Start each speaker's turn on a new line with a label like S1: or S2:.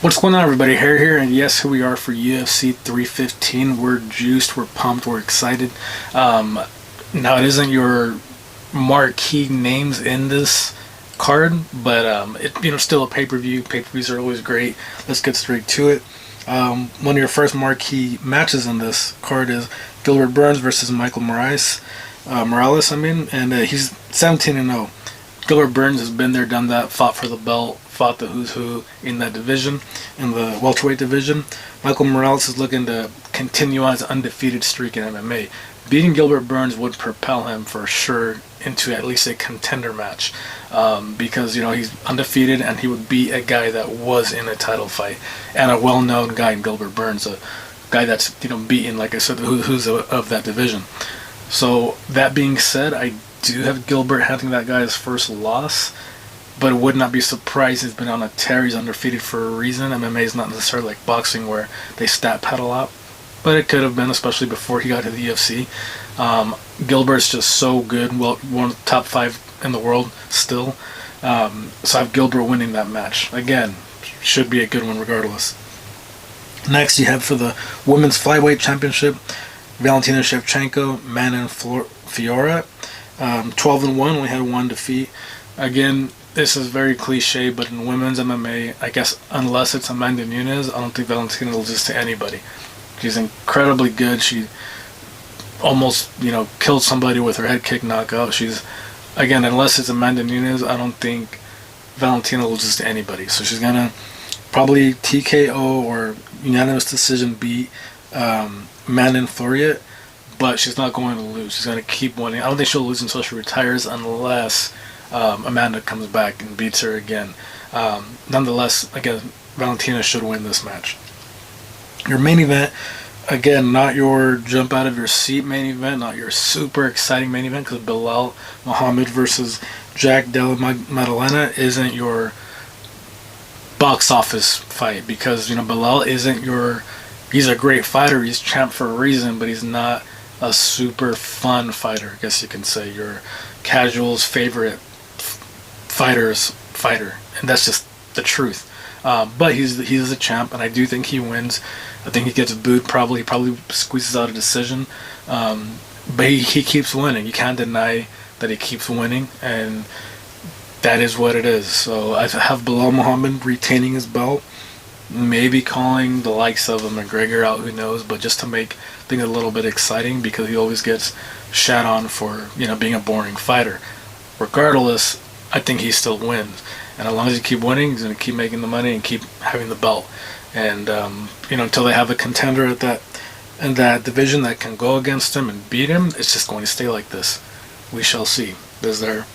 S1: What's going on, everybody? Harry here, and yes, here we are for UFC 315. We're juiced, we're pumped, we're excited. Now, it isn't your marquee names in this card, but still a pay-per-view. Pay-per-views are always great. Let's get straight to it. One of your first marquee matches in this card is Gilbert Burns versus Michael Morales. And he's 17-0. Gilbert Burns has been there, done that, fought for the belt, fought the who's who in that division, in the welterweight division. Michael Morales is looking to continue on his undefeated streak in MMA. Beating Gilbert Burns would propel him for sure into at least a contender match, because he's undefeated and he would beat a guy that was in a title fight and a well-known guy in Gilbert Burns, a guy that's beaten, like I said, the who's of that division. So that being said, I do have Gilbert having that guy's first loss, but it would not be surprised. He's been on a tear. He's undefeated for a reason. MMA is not necessarily like boxing where they stat pad a lot, but it could have been, especially before he got to the UFC. Gilbert's just so good, one of the top 5 in the world still. So I have Gilbert winning that match. Again, should be a good one regardless. Next, you have for the women's flyweight championship, Valentina Shevchenko, Manon Fiorot. 12-1, only had one defeat. Again, this is very cliche, but in women's MMA, I guess unless it's Amanda Nunes, I don't think Valentina will lose to anybody. She's incredibly good. She almost, killed somebody with her head kick knockout. Again, unless it's Amanda Nunes, I don't think Valentina loses to anybody. So she's gonna probably TKO or unanimous decision beat Manon Fiorot. But she's not going to lose. She's going to keep winning. I don't think she'll lose until she retires, unless Amanda comes back and beats her again. Nonetheless, again, Valentina should win this match. Your main event, again, not your jump out of your seat main event, not your super exciting main event, because Belal Muhammad versus Jack Della Maddalena isn't your box office fight, because Belal isn't your. He's a great fighter. He's champ for a reason, but he's not a super fun fighter, I guess you can say. Your casual's favorite fighter, and that's just the truth. But he's a champ, and I do think he wins. I think he gets booed, probably squeezes out a decision, but he keeps winning. You can't deny that he keeps winning, and that is what it is. So I have Belal Muhammad retaining his belt, maybe calling the likes of a McGregor out, who knows, but just to make things a little bit exciting, because he always gets shat on for being a boring fighter. Regardless, I think he still wins, and as long as he keep winning, he's going to keep making the money and keep having the belt, and until they have a contender in that division that can go against him and beat him, it's just going to stay like this. We shall see. There's their